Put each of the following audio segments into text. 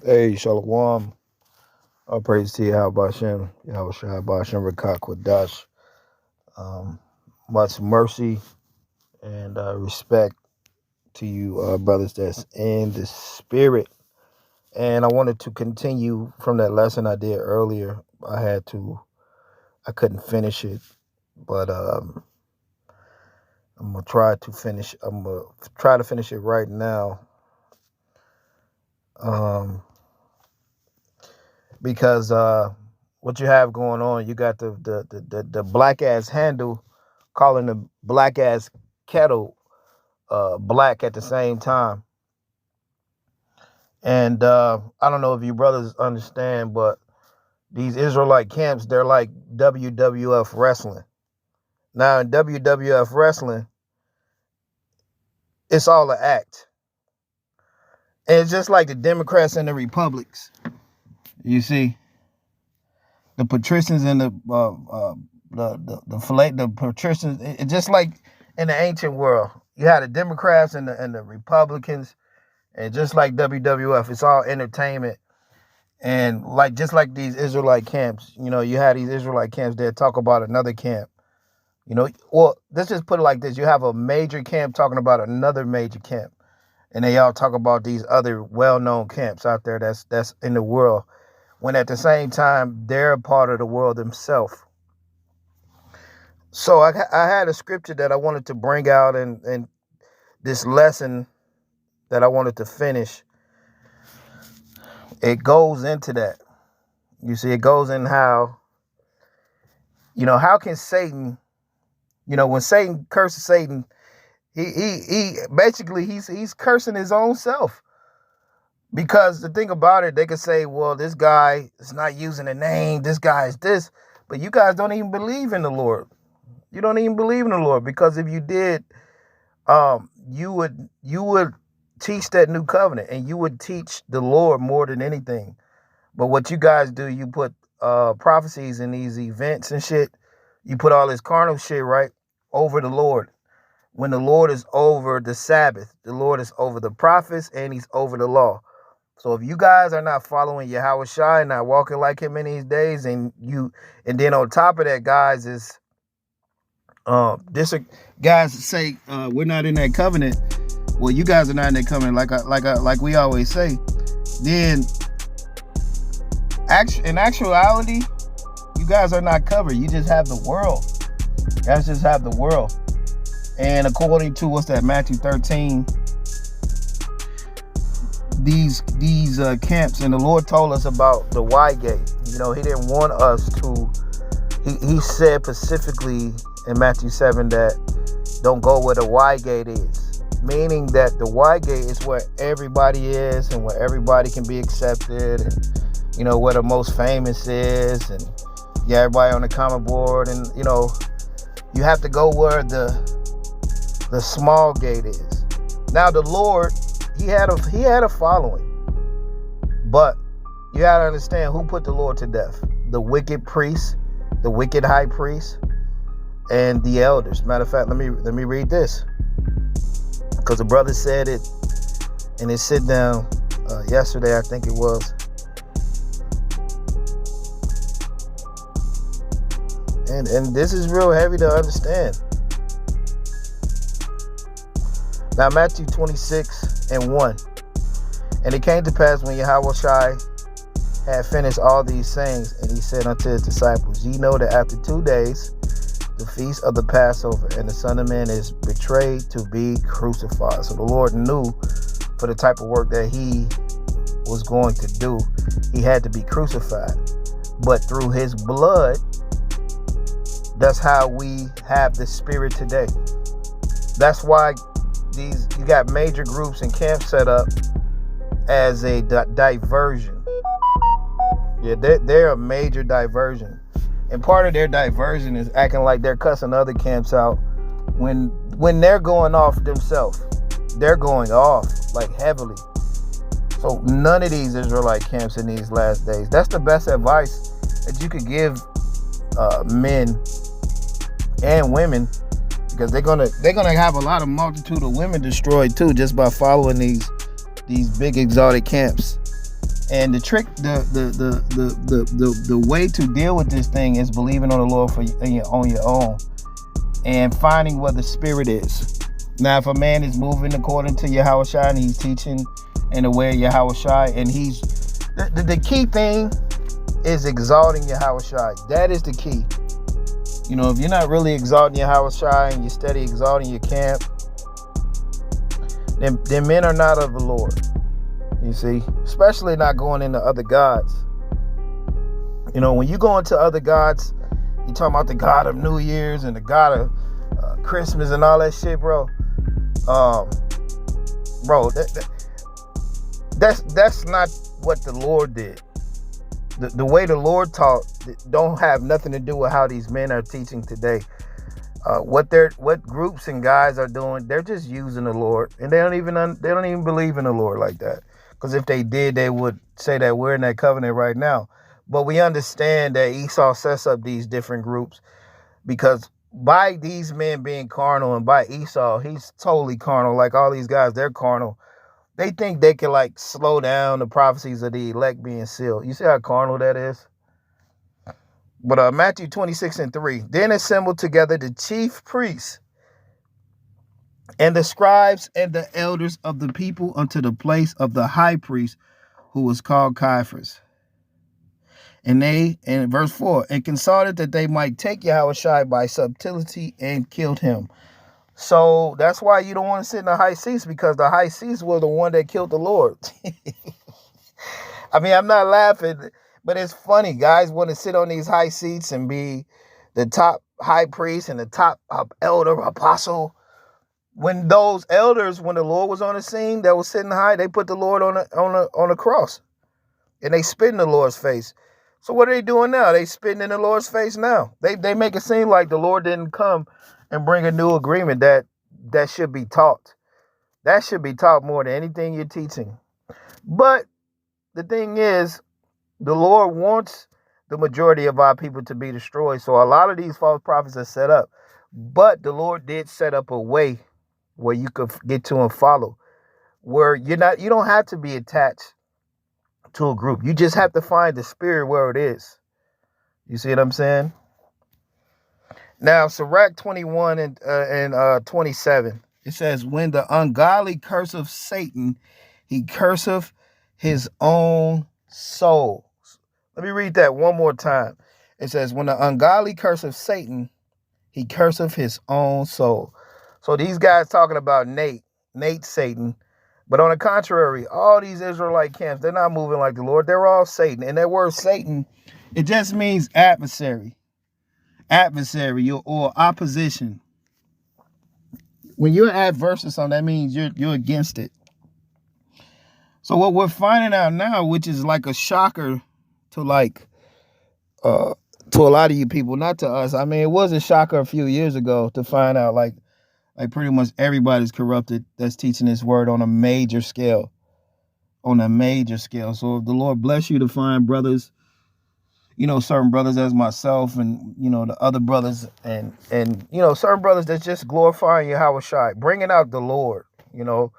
Hey, Shalom. All praise to you, Bashem, Yahushua Bashem, Rakak Wadash. Um, much mercy and respect to you, brothers that's in the spirit. And I wanted to continue from that lesson I did earlier. I couldn't finish it, but I'm gonna try to finish. I'm gonna try to finish it right now. Because what you have going on, you got the black ass handle calling the black ass kettle black at the same time. And I don't know if you brothers understand, but these Israelite camps, they're like WWF wrestling. Now in WWF wrestling, it's all an act. And it's just like the Democrats and the Republicans. You see, the patricians and the patricians. It's just like in the ancient world, you had the Democrats and the Republicans, and just like WWF, it's all entertainment. And just like these Israelite camps, you had these Israelite camps that talk about another camp. Well, let's just put it like this: you have a major camp talking about another major camp, and they all talk about these other well-known camps out there that's in the world, when at the same time they're a part of the world themselves. So I had a scripture that I wanted to bring out, and this lesson that I wanted to finish. It goes into that. You see, it goes in how can Satan, when Satan curses Satan, he basically he's cursing his own self. Because the thing about it, they could say, well, this guy is not using the name, this guy is this, but you guys don't even believe in the Lord. You don't even believe in the Lord, because if you did, you would teach that new covenant, and you would teach the Lord more than anything. But what you guys do, you put prophecies in these events and shit. You put all this carnal shit right over the Lord. When the Lord is over the Sabbath, the Lord is over the prophets, and he's over the law. So if you guys are not following Yahushua and not walking like him in these days, and then on top of that, guys, is guys say we're not in that covenant. Well, you guys are not in that covenant, like we always say. Then, in actuality, you guys are not covered. You just have the world. You guys just have the world. And according to Matthew 13. These camps, and the Lord told us about the Y gate. He didn't want us to. He said specifically in Matthew 7 that don't go where the Y gate is, meaning that the Y gate is where everybody is and where everybody can be accepted, and where the most famous is, and everybody on the common board, and you have to go where the small gate is. Now the Lord, he had a following, but you gotta understand who put the Lord to death: the wicked priests, the wicked high priest, and the elders. Matter of fact, let me read this, because the brother said it in his sit down yesterday, I think it was, and this is real heavy to understand. Now Matthew 26:1. And it came to pass when Yahushua had finished all these things, and he said unto his disciples, ye know that after 2 days, the feast of the Passover, and the Son of Man is betrayed to be crucified. So the Lord knew, for the type of work that he was going to do, he had to be crucified. But through his blood, that's how we have the Spirit today. That's why you got major groups and camps set up as a diversion. Yeah, they're a major diversion, and part of their diversion is acting like they're cussing other camps out when they're going off themselves. They're going off like heavily. So none of these Israelite camps in these last days. That's the best advice that you could give men and women, because they're gonna have a lot of multitude of women destroyed too, just by following these big exalted camps. And the trick, the way to deal with this thing is believing on the Lord on your own, and finding what the Spirit is. Now, if a man is moving according to Yahushua and he's teaching in the way of Yahushua, and he's the key thing is exalting Yahushua. That is the key. You know, if you're not really exalting Yahushua and you're steady exalting your camp, then men are not of the Lord. You see, especially not going into other gods. You know, when you go into other gods, you talking about the God of New Year's and the God of Christmas and all that shit, bro. That's not what the Lord did. The way the Lord taught don't have nothing to do with how these men are teaching today. What groups and guys are doing, they're just using the Lord, and they don't even believe in the Lord like that. Because if they did, they would say that we're in that covenant right now. But we understand that Esau sets up these different groups because by these men being carnal, and by Esau, he's totally carnal. Like all these guys, they're carnal. They think they can like slow down the prophecies of the elect being sealed. You see how carnal that is? But Matthew 26:3, then assembled together the chief priests and the scribes and the elders of the people unto the place of the high priest, who was called Caiaphas. And they, in verse 4, and consulted that they might take Yahushua by subtlety and killed him. So that's why you don't want to sit in the high seats, because the high seats were the one that killed the Lord. I mean, I'm not laughing, but it's funny. Guys want to sit on these high seats and be the top high priest and the top elder apostle. When those elders, when the Lord was on the scene, that was sitting high, they put the Lord on a cross, and they spit in the Lord's face. So what are they doing now? They spitting in the Lord's face now. They make it seem like the Lord didn't come and bring a new agreement that should be taught. That should be taught more than anything you're teaching. But the thing is, the Lord wants the majority of our people to be destroyed. So a lot of these false prophets are set up. But the Lord did set up a way where you could get to and follow, where you don't have to be attached to a group. You just have to find the Spirit where it is. You see what I'm saying? Now, Sirach 21 and 27, it says, when the ungodly curseth Satan, he curseth his own soul. Let me read that one more time. It says, when the ungodly curseth Satan, he curseth his own soul. So these guys talking about Nate Satan. But on the contrary, all these Israelite camps, they're not moving like the Lord. They're all Satan. And that word Satan, it just means adversary or opposition. When you're adverse to something, that means you're against it. So what we're finding out now, which is like a shocker to a lot of you people, not to us. I mean, it was a shocker a few years ago to find out like pretty much everybody's corrupted that's teaching this word on a major scale. So if the Lord bless you to find brothers, certain brothers as myself and, the other brothers and certain brothers that's just glorifying Yahushua, bringing out the Lord, you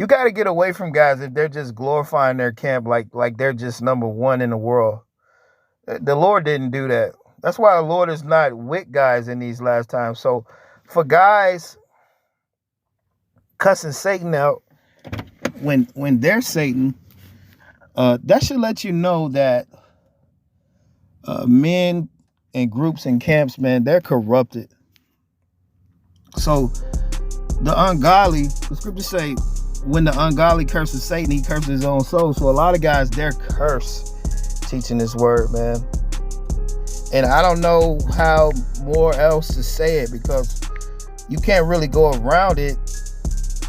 got to get away from guys if they're just glorifying their camp like they're just number one in the world. The Lord didn't do that. That's why the Lord is not with guys in these last times. So for guys cussing Satan out when they're Satan, that should let you know that men and groups and camps, man, they're corrupted. So the ungodly, the scriptures say, when the ungodly curses Satan, he curses his own soul. So a lot of guys, they're cursed teaching this word, man. And I don't know how more else to say it, because you can't really go around it.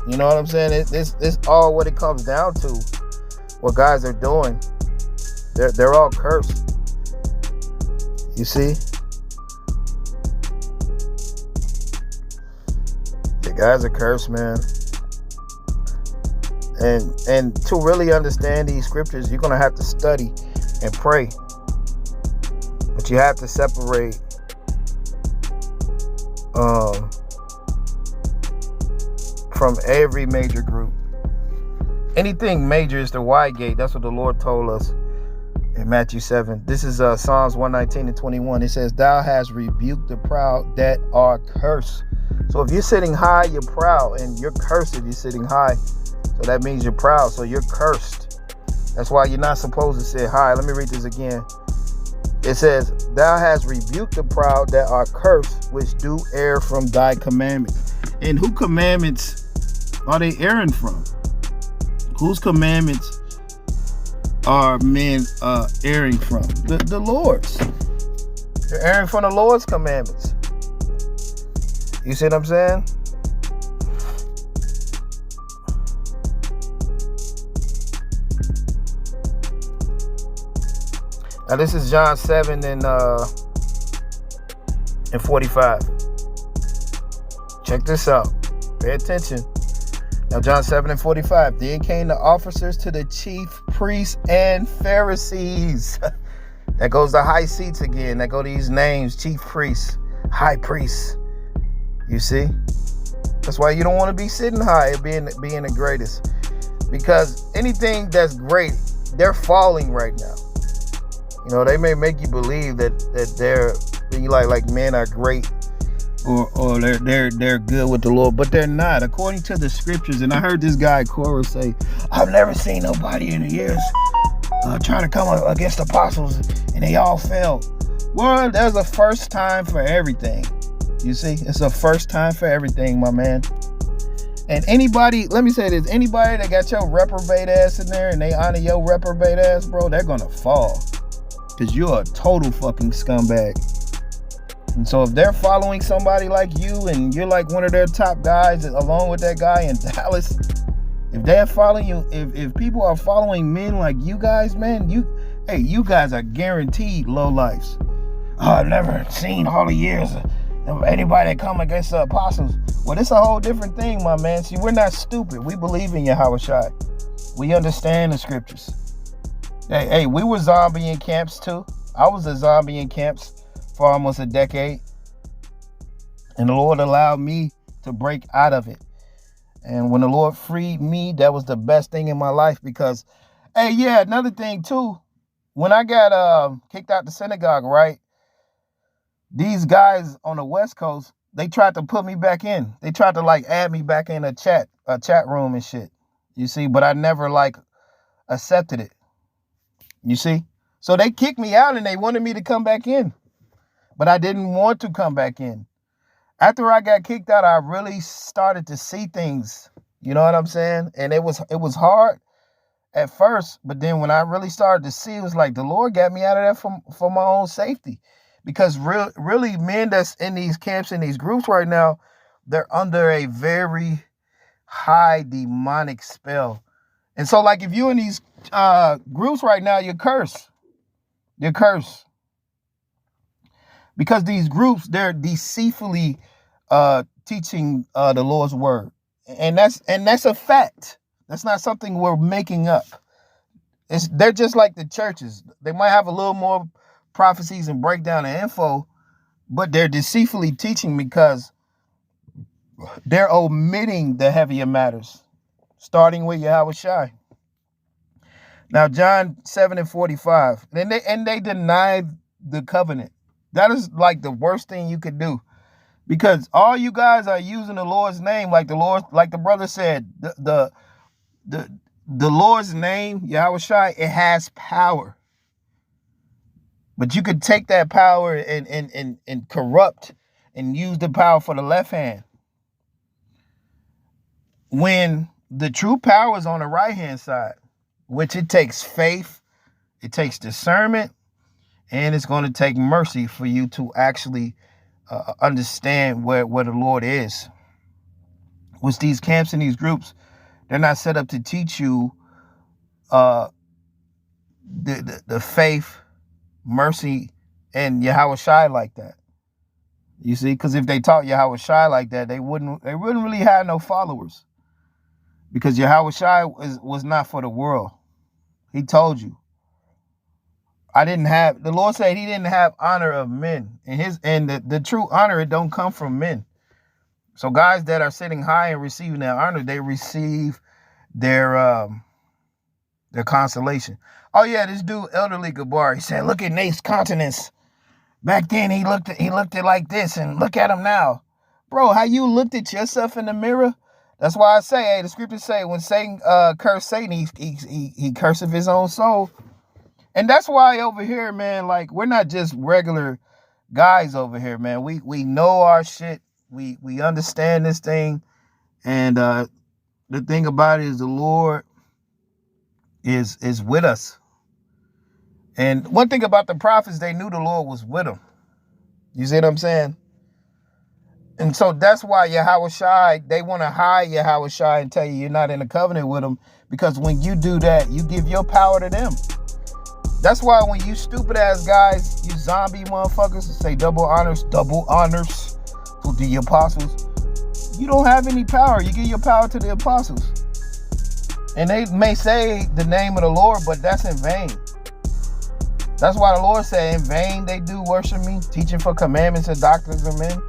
You know what I'm saying? It's all what it comes down to. What guys are doing. They're all cursed. You see? The guys are cursed, man. And to really understand these scriptures, you're gonna have to study and pray. But you have to separate from every major group. anything major is the wide gate. That's what the Lord told us in Matthew 7. This is Psalms 119 and 21. It says, thou hast rebuked the proud that are cursed. So if you're sitting high, you're proud, and you're cursed if you're sitting high. So that means you're proud, so you're cursed. That's why you're not supposed to sit high. Let me read this again. It says, thou hast rebuked the proud that are cursed, which do err from thy commandments. And whose commandments are they erring from? Whose commandments are men erring from? The Lord's. They're erring from the Lord's commandments. You see what I'm saying? Now this is John 7 and 45. Check this out. Pay attention. Now John 7 and 45. Then came the officers to the chief priests and Pharisees. That goes to high seats again. That go to these names, chief priests, high priests. You see? That's why you don't want to be sitting high, being the greatest. Because anything that's great, they're falling right now. You know, they may make you believe that they're like men are great or they're good with the Lord, but they're not, according to the scriptures. And I heard this guy Korah say, I've never seen nobody in the years trying to come up against apostles and they all failed. Well, there's a first time for everything. You see, it's a first time for everything, my man. And anybody, let me say this, anybody that got your reprobate ass in there and they honor your reprobate ass, bro, they're gonna fall. Because you're a total fucking scumbag. And so if they're following somebody like you and you're like one of their top guys along with that guy in Dallas, if they're following you, if people are following men like you guys, man, you guys are guaranteed low lives. Oh, I've never seen all the years of anybody that come against the apostles. Well, it's a whole different thing, my man. See, we're not stupid. We believe in Yahushua. We understand the scriptures. Hey, we were zombie in camps too. I was a zombie in camps for almost a decade. And the Lord allowed me to break out of it. And when the Lord freed me, that was the best thing in my life because, hey, yeah, another thing too. When I got kicked out the synagogue, right? These guys on the West Coast, they tried to put me back in. They tried to like add me back in a chat room and shit. You see, but I never like accepted it. You see? So they kicked me out and they wanted me to come back in. But I didn't want to come back in. After I got kicked out, I really started to see things. You know what I'm saying? And it was hard at first. But then when I really started to see, it was like the Lord got me out of there for my own safety. Because really men that's in these camps, in these groups right now, they're under a very high demonic spell. And so like if you're in these groups right now, you're cursed. You're cursed. Because these groups, they're deceitfully teaching the Lord's word. And that's a fact. That's not something we're making up. They're just like the churches. They might have a little more prophecies and breakdown and info, but they're deceitfully teaching because they're omitting the heavier matters, starting with Yahushua. Now, John 7 and 45, and they denied the covenant. That is like the worst thing you could do, because all you guys are using the Lord's name, like the brother said, the Lord's name, Yahushua, it has power. But you could take that power and corrupt and use the power for the left hand. When the true power is on the right hand side, which it takes faith, it takes discernment, and it's going to take mercy for you to actually understand where the Lord is. Which these camps and these groups, they're not set up to teach you the faith, mercy, and Yahushua like that. You see, because if they taught Yahushua like that, they wouldn't really have no followers. Because Yahushua was not for the world. He told you. The Lord said he didn't have honor of men. And the true honor, it don't come from men. So guys that are sitting high and receiving that honor, they receive their consolation. Oh yeah, this dude Elderly Gabar, he said, look at Nate's countenance. Back then he looked at like this, and look at him now. Bro, how you looked at yourself in the mirror? That's why I say, hey, the scriptures say when Satan cursed Satan, he curseth his own soul. And that's why over here, man, like, we're not just regular guys over here, man. We know our shit. We understand this thing. And the thing about it is the Lord is with us. And one thing about the prophets, they knew the Lord was with them. You see what I'm saying? And so that's why Yahweh Shai, they want to hide Yahweh Shai and tell you you're not in a covenant with them. Because when you do that, you give your power to them. That's why when you stupid ass guys, you zombie motherfuckers, say double honors to the apostles, you don't have any power. You give your power to the apostles. And they may say the name of the Lord, but that's in vain. That's why the Lord said, in vain they do worship me, teaching for commandments and doctrines of men.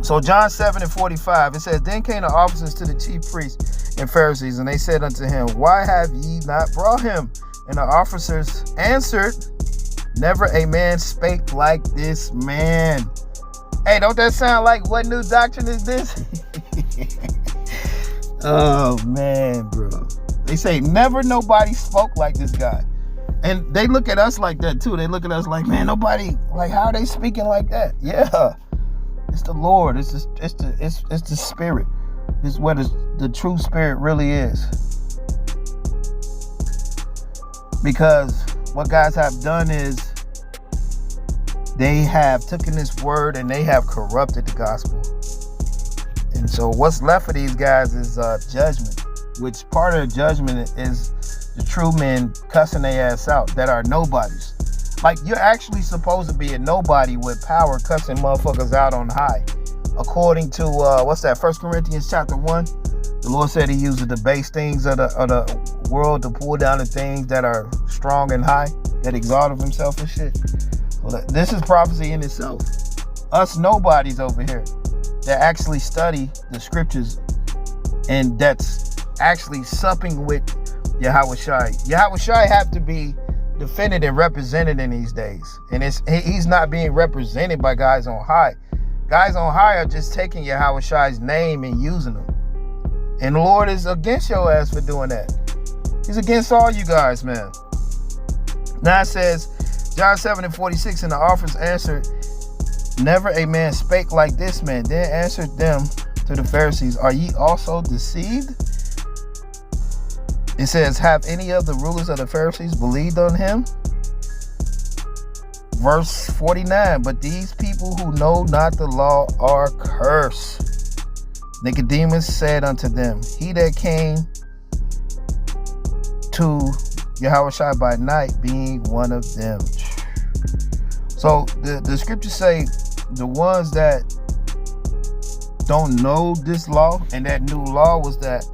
So John 7:45, it says, then came the officers to the chief priests and Pharisees, and they said unto him, why have ye not brought him? And the officers answered, never a man spake like this man. Hey, don't that sound like what new doctrine is this? Oh man, bro. They say never nobody spoke like this guy. And they look at us like that too. They look at us like, man, nobody, like, how are they speaking like that? Yeah. It's the Lord. It's the Spirit. It's what the true Spirit really is. Because what guys have done is they have taken this word and they have corrupted the gospel. And so what's left for these guys is judgment, which part of the judgment is the true men cussing their ass out that are nobodies. Like, you're actually supposed to be a nobody with power cussing motherfuckers out on high. According to, 1 Corinthians chapter 1, the Lord said he uses the base things of the world to pull down the things that are strong and high, that exalt of himself and shit. So this is prophecy in itself. Us nobodies over here that actually study the scriptures and that's actually supping with Yahweh Shai. Yahweh Shai have to be defended and represented in these days. And he's not being represented by guys on high. Guys on high are just taking Yahweh Shai's name and using them. And the Lord is against your ass for doing that. He's against all you guys, man. Now it says, John 7:46, and the officers answered, never a man spake like this man. Then answered them to the Pharisees, are ye also deceived? It says, have any of the rulers of the Pharisees believed on him? Verse 49, but these people who know not the law are cursed. Nicodemus said unto them, he that came to Yahweh Shai by night, being one of them. So the scriptures say the ones that don't know this law, and that new law was that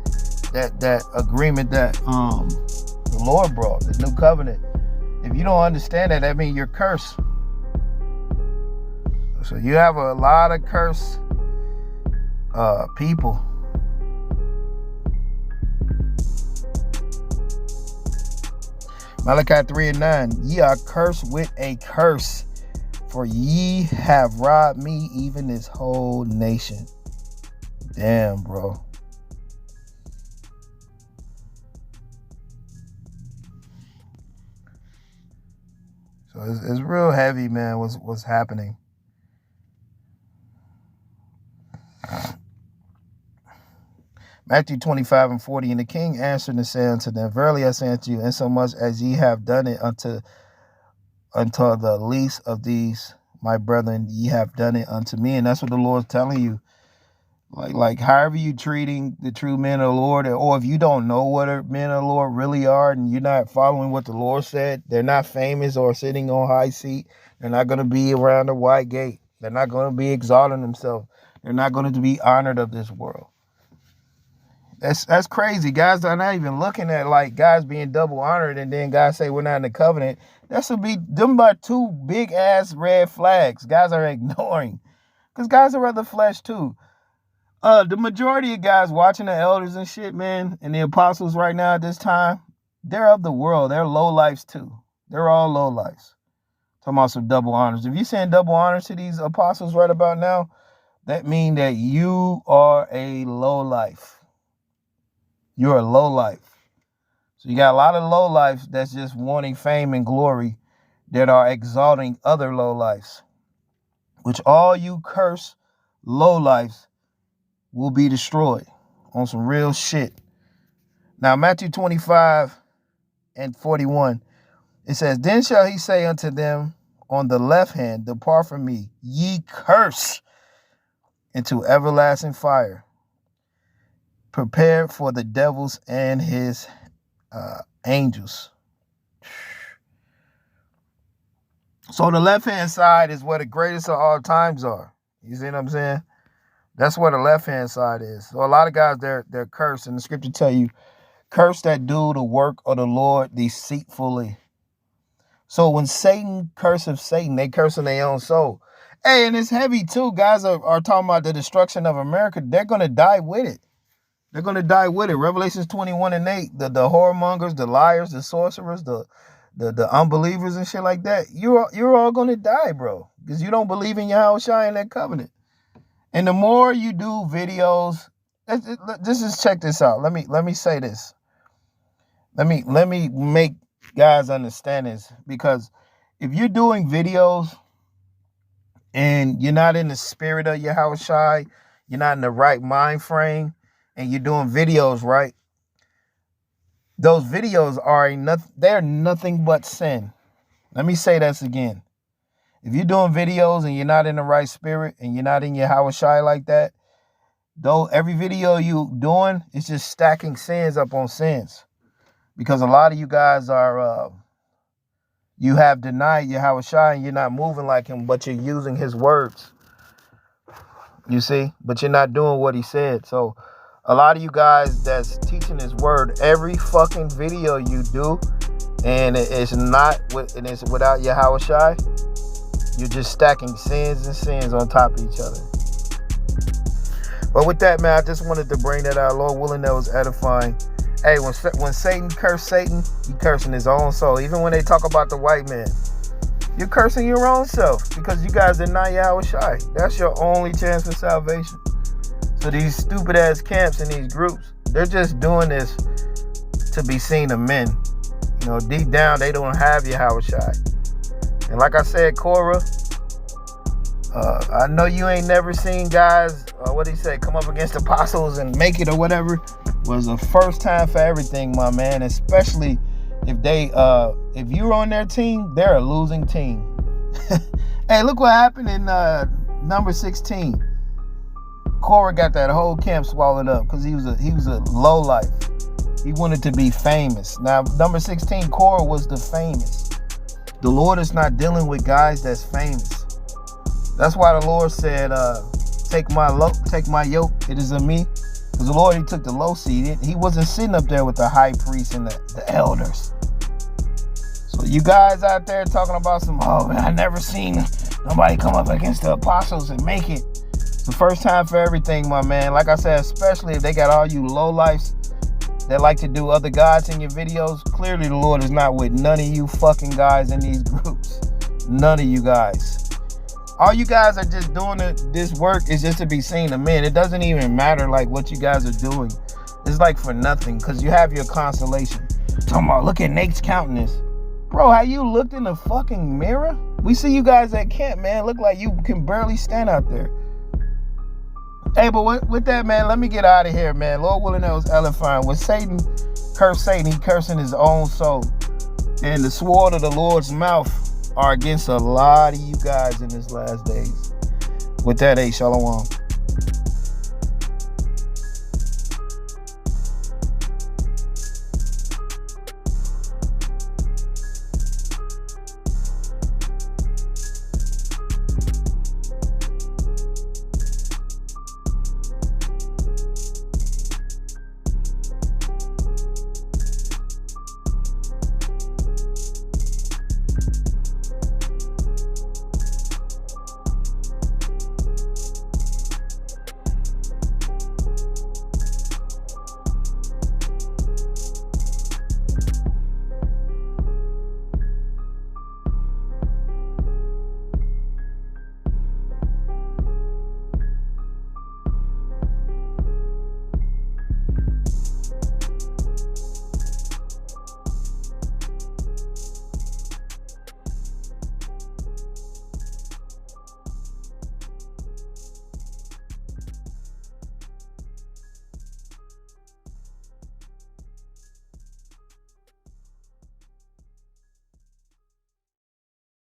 agreement that the Lord brought, the new covenant. If you don't understand that means you're cursed. So you have a lot of cursed people. Malachi 3:9, ye are cursed with a curse, for ye have robbed me, even this whole nation. Damn, bro. So it's real heavy, man, what's happening. Matthew 25:40, and the king answered and said unto them, verily I say unto you, insomuch as ye have done it unto the least of these my brethren, ye have done it unto me. And that's what the Lord's telling you. Like however you treating the true men of the Lord, or if you don't know what men of the Lord really are, and you're not following what the Lord said, they're not famous or sitting on high seat. They're not going to be around the white gate. They're not going to be exalting themselves. They're not going to be honored of this world. That's crazy. Guys are not even looking at like guys being double honored, and then guys say we're not in the covenant. That should be them by two big ass red flags. Guys are ignoring, because guys are of the flesh too. The majority of guys watching the elders and shit, man, and the apostles right now at this time, they're of the world. They're low lifes too. They're all low lifes. Talking about some double honors. If you're saying double honors to these apostles right about now, that means that you are a low life. You're a low life. So you got a lot of low lives that's just wanting fame and glory that are exalting other low lives, which all you curse low lives will be destroyed on some real shit. Now, Matthew 25 and 41, it says, then shall he say unto them on the left hand, depart from me, ye curse, into everlasting fire, prepared for the devils and his angels. So the left-hand side is where the greatest of all times are. You see what I'm saying? That's where the left-hand side is. So a lot of guys, they're cursed. And the scripture tell you, curse that do the work of the Lord deceitfully. So when Satan curses Satan, they cursing their own soul. Hey, and it's heavy too. Guys are talking about the destruction of America. They're going to die with it. They're going to die with it. Revelations 21 and 8, the whoremongers, the liars, the sorcerers, the unbelievers and shit like that. You're all going to die, bro, because you don't believe in Yahushua and that covenant. And the more you do videos, just check this out. Let me say this. Let me make guys understand this, because if you're doing videos and you're not in the spirit of Yahushua, you're not in the right mind frame, and you're doing videos right, those videos they're nothing but sin. Let me say this again. If you're doing videos and you're not in the right spirit and you're not in Yahushua like that, though every video you doing is just stacking sins up on sins. Because a lot of you guys are, you have denied Yahushua and you're not moving like him, but you're using his words. You see? But you're not doing what he said. So a lot of you guys that's teaching his word, every fucking video you do, and it's without Yahushua, you're just stacking sins and sins on top of each other. But with that, man, I just wanted to bring that out. Lord willing, that was edifying. Hey, when Satan cursed Satan, he cursing his own soul. Even when they talk about the white man, you're cursing your own self, because you guys deny Yahushua. That's your only chance for salvation. So these stupid ass camps and these groups, they're just doing this to be seen of men. You know, deep down, they don't have Yahushua. And like I said, Korah, I know you ain't never seen guys, what do you say, come up against apostles and make it or whatever. Was a first time for everything, my man. Especially if you're on their team, they're a losing team. Hey, look what happened in number 16. Korah got that whole camp swallowed up because he was a low life. He wanted to be famous. Now, number 16, Korah was the famous. The Lord is not dealing with guys that's famous. That's why the Lord said, take my yoke, it is of me. Because the Lord, he took the low seat. He wasn't sitting up there with the high priest and the elders. So you guys out there talking about oh man, I never seen nobody come up against the apostles and make it. It's the first time for everything, my man. Like I said, especially if they got all you low lifes that like to do other gods in your videos. Clearly the Lord is not with none of you fucking guys in these groups. None of you guys. All you guys are just doing this work is just to be seen of men. It doesn't even matter like what you guys are doing. It's like for nothing, because you have your consolation. Talking about, look at Nate's countenance. Bro, how you looked in the fucking mirror? We see you guys at camp, man. Look like you can barely stand out there. Hey, but with that, man, let me get out of here, man. Lord willing, that was edifying. When Satan cursed Satan, he cursing his own soul. And the sword of the Lord's mouth are against a lot of you guys in this last days. With that, shalom.